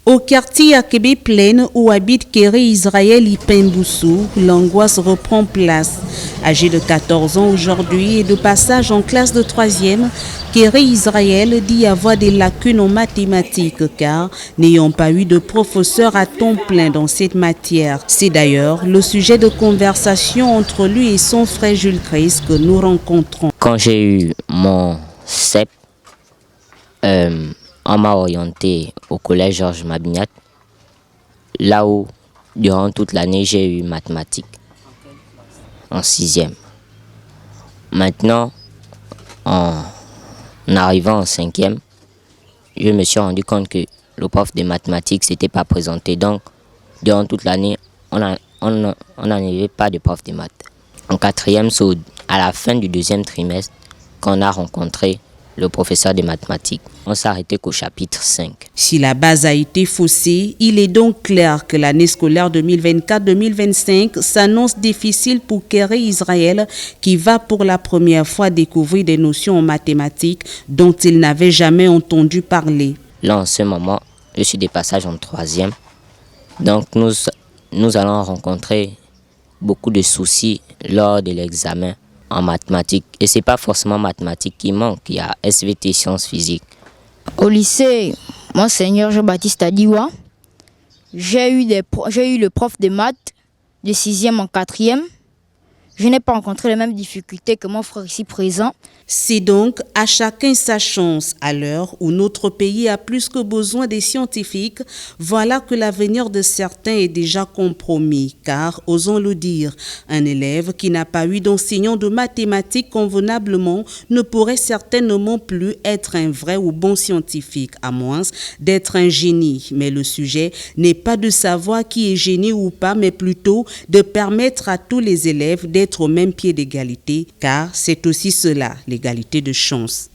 Au quartier Akebe Plaine où habite Kéré Israël Ipemboussou, l'angoisse reprend place. Âgé de 14 ans aujourd'hui et de passage en classe de 3e, Kéré Israël dit avoir des lacunes en mathématiques car n'ayant pas eu de professeur à temps plein dans cette matière. C'est d'ailleurs le sujet de conversation entre lui et son frère Jules Christ que nous rencontrons. Quand j'ai eu mon CEP, on m'a orienté au collège Georges Mabinat, là où, durant toute l'année, j'ai eu mathématiques en 6e. Maintenant, en arrivant en 5e, je me suis rendu compte que le prof de mathématiques ne s'était pas présenté. Donc, durant toute l'année, on n'avait pas de prof de maths. En 4e, à la fin du 2e trimestre, qu'on a rencontré le professeur de mathématiques. On s'est arrêté qu'au chapitre 5. Si la base a été faussée, il est donc clair que l'année scolaire 2024-2025 s'annonce difficile pour Kéré Israël qui va pour la première fois découvrir des notions en mathématiques dont il n'avait jamais entendu parler. Là, en ce moment, je suis de passage en 3e. Donc, nous allons rencontrer beaucoup de soucis lors de l'examen en mathématiques. Et ce n'est pas forcément mathématiques qui manque, il y a SVT, sciences physiques. Au lycée, Monseigneur Jean-Baptiste Adiwa, j'ai eu le prof de maths de 6e en 4e. Je n'ai pas rencontré les mêmes difficultés que mon frère ici présent. C'est donc à chacun sa chance. À l'heure où notre pays a plus que besoin des scientifiques, voilà que l'avenir de certains est déjà compromis. Car, osons le dire, un élève qui n'a pas eu d'enseignant de mathématiques convenablement ne pourrait certainement plus être un vrai ou bon scientifique, à moins d'être un génie. Mais le sujet n'est pas de savoir qui est génie ou pas, mais plutôt de permettre à tous les élèves d'être au même pied d'égalité, car c'est aussi cela, l'égalité de chance.